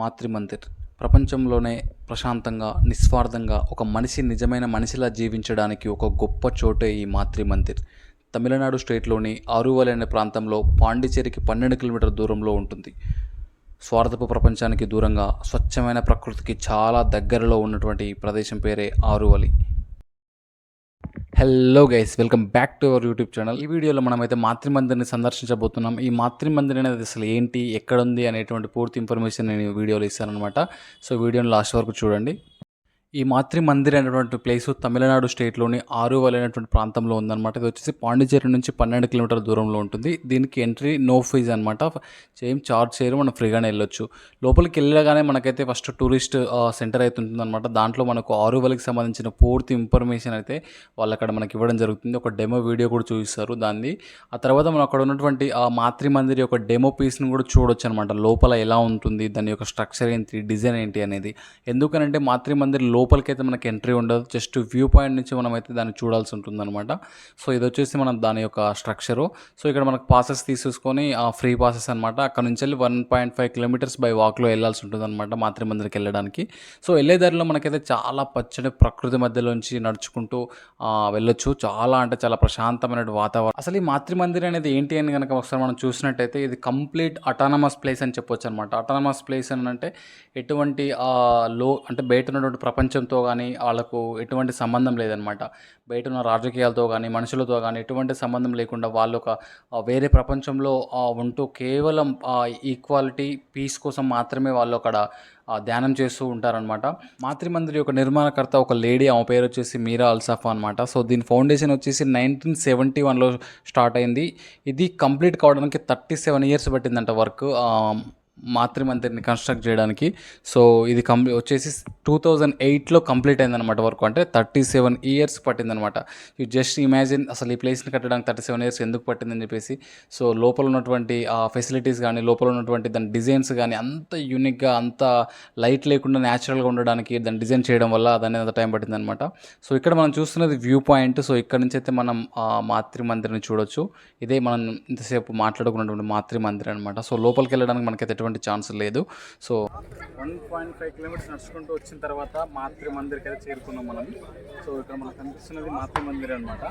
మాతృమందిర్ ప్రపంచంలోనే ప్రశాంతంగా నిస్వార్థంగా ఒక మనిషి నిజమైన మనిషిలా జీవించడానికి ఒక గొప్ప చోటే ఈ మాతృమందిర్. తమిళనాడు స్టేట్లోని ఆరువల్ అనే ప్రాంతంలో పాండిచ్చేరికి 12 కిలోమీటర్ల దూరంలో ఉంటుంది. స్వార్థపు ప్రపంచానికి దూరంగా స్వచ్ఛమైన ప్రకృతికి చాలా దగ్గరలో ఉన్నటువంటి ఈ ప్రదేశం పేరే Aruvali. Hello guys, welcome back to our YouTube channel. ఈ వీడియోలో మనమైతే మాతృమందిర్ని సందర్శించబోతున్నాం. ఈ మాతృమందిర్ అనేది అసలు ఏంటి, ఎక్కడుంది అనేటువంటి పూర్తి ఇన్ఫర్మేషన్ నేను ఈ వీడియోలో ఇస్తానన్నమాట. సో వీడియోని లాస్ట్ వరకు చూడండి. ఈ మాతృమందిర్ అనేటువంటి ప్లేసు తమిళనాడు స్టేట్లోని ఆరువల్ అనేటువంటి ప్రాంతంలో ఉందన్నమాట. ఇది వచ్చేసి పాండిచ్చేరి నుంచి 12 కిలోమీటర్ల దూరంలో ఉంటుంది. దీనికి ఎంట్రీ నో ఫీజ్ అనమాట. ఏం చార్జ్ చేయరు, మనం ఫ్రీగానే వెళ్ళొచ్చు. లోపలికి వెళ్ళగానే మనకైతే ఫస్ట్ టూరిస్ట్ సెంటర్ అయితే ఉంటుందన్నమాట. దాంట్లో మనకు ఆరువల్కి సంబంధించిన పూర్తి ఇన్ఫర్మేషన్ అయితే వాళ్ళు అక్కడ మనకి ఇవ్వడం జరుగుతుంది. ఒక డెమో వీడియో కూడా చూపిస్తారు దాన్ని. ఆ తర్వాత మనం అక్కడ ఉన్నటువంటి ఆ మాతృమందిర్ యొక్క డెమో పీస్ని కూడా చూడొచ్చు అనమాట. లోపల ఎలా ఉంటుంది, దాని యొక్క స్ట్రక్చర్ ఏంటి, డిజైన్ ఏంటి అనేది. ఎందుకనంటే మాతృమందిర్ లోపలికైతే మనకి ఎంట్రీ ఉండదు. జస్ట్ వ్యూ పాయింట్ నుంచి మనమైతే దాన్ని చూడాల్సి ఉంటుందన్నమాట. సో ఇది వచ్చేసి మనం దాని యొక్క స్ట్రక్చరు. సో ఇక్కడ మనకు పాసెస్ తీసేసుకొని ఫ్రీ పాసెస్ అనమాట. అక్కడ నుంచి వెళ్ళి 1.5 కిలోమీటర్స్ బై వాక్లో వెళ్ళాల్సి ఉంటుందన్నమాట మాతృమందిర్కి వెళ్ళడానికి. సో వెళ్ళే దారిలో మనకైతే చాలా పచ్చని ప్రకృతి మధ్యలోంచి నడుచుకుంటూ వెళ్ళొచ్చు. చాలా అంటే చాలా ప్రశాంతమైన వాతావరణం. అసలు ఈ మాతృమందిర్ అనేది ఏంటి అని కనుక ఒకసారి మనం చూసినట్టయితే ఇది కంప్లీట్ అటానమస్ ప్లేస్ అని చెప్పొచ్చు అనమాట. అటానమస్ ప్లేస్ అని అంటే ఎటువంటి అంటే బయట ఉన్నటువంటి ప్రపంచంతో కానీ వాళ్ళకు ఎటువంటి సంబంధం లేదనమాట. బయట ఉన్న రాజకీయాలతో కానీ మనుషులతో కానీ ఎటువంటి సంబంధం లేకుండా వాళ్ళు ఒక వేరే ప్రపంచంలో ఉంటూ కేవలం ఈక్వాలిటీ పీస్ కోసం మాత్రమే వాళ్ళు అక్కడ ధ్యానం చేస్తూ ఉంటారనమాట. మాతృమందిర్ యొక్క నిర్మాణకర్త ఒక లేడీ, ఆమె పేరు వచ్చేసి మీరా అల్సఫా అనమాట. సో దీని ఫౌండేషన్ వచ్చేసి 1971లో స్టార్ట్ అయింది. ఇది కంప్లీట్ కావడానికి 37 ఇయర్స్ పట్టిందంట వర్క్ మాతృమందిర్ని కన్స్ట్రక్ట్ చేయడానికి. సో ఇది వచ్చేసి 2008లో కంప్లీట్ అయిందనమాట వర్క్. అంటే 37 ఇయర్స్ పట్టిందనమాట. యూ జస్ట్ ఇమాజిన్ అసలు ఈ ప్లేస్ని కట్టడానికి 37 ఇయర్స్ ఎందుకు పట్టిందని చెప్పేసి. సో లోపల ఉన్నటువంటి ఫెసిలిటీస్ కానీ, లోపల ఉన్నటువంటి దాని డిజైన్స్ కానీ అంత యూనిక్గా, అంత లైట్ లేకుండా న్యాచురల్గా ఉండడానికి దాన్ని డిజైన్ చేయడం వల్ల దాని అంత టైం పట్టిందనమాట. సో ఇక్కడ మనం చూస్తున్నది వ్యూ పాయింట్. సో ఇక్కడ నుంచి అయితే మనం మాతృమందిర్ని చూడొచ్చు. ఇదే మనం ఇంతసేపు మాట్లాడుకున్నటువంటి మాతృమందిర్ అనమాట. సో లోపలికి వెళ్ళడానికి మనకైతే ఎటువంటి ఛాన్స్ లేదు. సో 1.5 కిలోమీటర్స్ నడుచుకుంటూ వచ్చిన తర్వాత మాతృమందిర్కి అయితే చేరుకున్నాం మనం. సో ఇక్కడ మనకు కనిపిస్తున్నది మాతృమందిర్ అనమాట.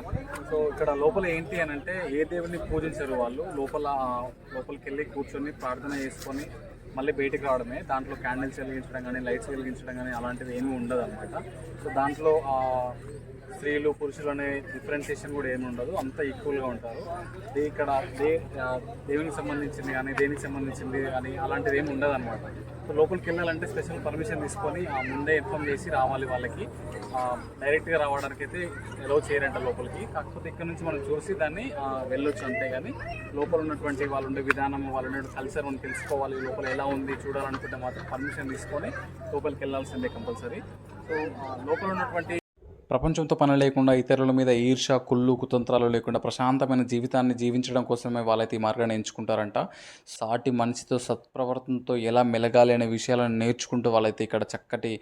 సో ఇక్కడ లోపల ఏంటి అని అంటే ఏ దేవుడిని పూజించారు వాళ్ళు. లోపలికి వెళ్ళి కూర్చొని ప్రార్థన చేసుకొని మళ్ళీ బయటికి రావడమే. దాంట్లో క్యాండిల్స్ వెలిగించడం కానీ, లైట్స్ వెలిగించడం కానీ అలాంటివి ఏమీ ఉండదు అనమాట. సో దాంట్లో స్త్రీలు పురుషులు అనే డిఫరెన్షియేషన్ కూడా ఏమి ఉండదు, అంతా ఈక్వల్గా ఉంటారు. ఇక్కడ దేవునికి సంబంధించింది కానీ, దేనికి సంబంధించింది కానీ అలాంటిది ఏమి ఉండదు అనమాట. సో లోపలికి వెళ్ళాలంటే స్పెషల్ పర్మిషన్ తీసుకొని ముందే ఇన్ఫామ్ చేసి రావాలి వాళ్ళకి. డైరెక్ట్గా రావడానికి అయితే ఎలవ్ చేయరంట లోపలికి. కాకపోతే ఇక్కడ నుంచి మనం చూసి దాన్ని వెళ్ళొచ్చు అంతే. కానీ లోపల ఉన్నటువంటి వాళ్ళు ఉండే విధానం, వాళ్ళు ఉండే కల్చర్ మనం తెలుసుకోవాలి, లోపల ఎలా ఉంది చూడాలనుకుంటే మాత్రం పర్మిషన్ తీసుకొని లోపలికి వెళ్ళాల్సిందే కంపల్సరీ. సో లోపల ఉన్నటువంటి ప్రపంచంతో పని లేకుండా, ఇతరుల మీద ఈర్ష, కుళ్ళు, కుతంత్రాలు లేకుండా ప్రశాంతమైన జీవితాన్ని జీవించడం కోసమే వాళ్ళైతే ఈ మార్గాన్ని ఎంచుకుంటారంట. సాటి మనిషితో సత్ప్రవర్తనతో ఎలా మెలగాలి అనే విషయాలను నేర్చుకుంటూ వాళ్ళైతే ఇక్కడ చక్కటి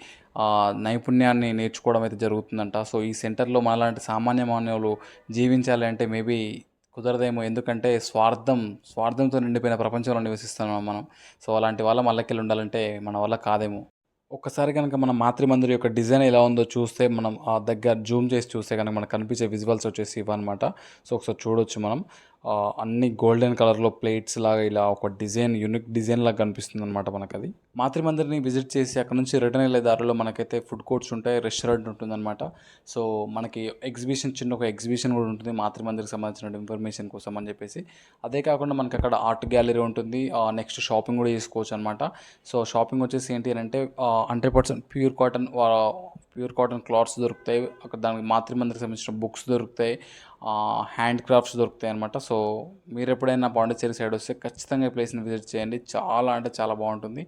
నైపుణ్యాన్ని నేర్చుకోవడం అయితే జరుగుతుందంట. సో ఈ సెంటర్లో మనలాంటి సామాన్య మానవులు జీవించాలి అంటే మేబీ కుదరదేమో. ఎందుకంటే స్వార్థంతో నిండిపోయిన ప్రపంచంలో నివసిస్తున్నాం మనం. సో అలాంటి వాళ్ళ మళ్ళకెళ్ళి ఉండాలంటే మన వల్ల కాదేమో. ఒక్కసారి కనుక మన మాతృమందిర్ యొక్క డిజైన్ ఎలా ఉందో చూస్తే, మనం ఆ దగ్గర జూమ్ చేసి చూస్తే కనుక మనకు కనిపించే విజువల్స్ వచ్చేసి ఇవన్నమాట. సో ఒకసారి చూడొచ్చు మనం. అన్ని గోల్డెన్ కలర్లో ప్లేట్స్ లాగా ఇలా ఒక డిజైన్, యూనిక్ డిజైన్ లాగా కనిపిస్తుంది అనమాట మనకు. అది మాతృమందిర్ని విజిట్ చేసి అక్కడ నుంచి రిటర్న్ వెళ్ళే దారిలో మనకైతే ఫుడ్ కోర్ట్స్ ఉంటాయి, రెస్టారెంట్ ఉంటుందన్నమాట. సో మనకి చిన్న ఒక ఎగ్జిబిషన్ కూడా ఉంటుంది మాతృమందిర్కి సంబంధించిన ఇన్ఫర్మేషన్ కోసం అని చెప్పేసి. అదే కాకుండా మనకి అక్కడ ఆర్ట్ గ్యాలరీ ఉంటుంది. నెక్స్ట్ షాపింగ్ కూడా చేసుకోవచ్చు అనమాట. సో షాపింగ్ వచ్చేసి ఏంటి అంటే 100% ప్యూర్ కాటన్ క్లాత్స్ దొరుకుతాయి అక్కడ. దానికి మాతృమందిర్కి సంబంధించిన బుక్స్ దొరుకుతాయి, హ్యాండ్ క్రాఫ్ట్స్ దొరుకుతాయి అనమాట. సో మీరు ఎప్పుడైనా పాండిచ్చేరి సైడ్ వస్తే ఖచ్చితంగా ఈ ప్లేస్ని విజిట్ చేయండి. చాలా అంటే చాలా బాగుంటుంది.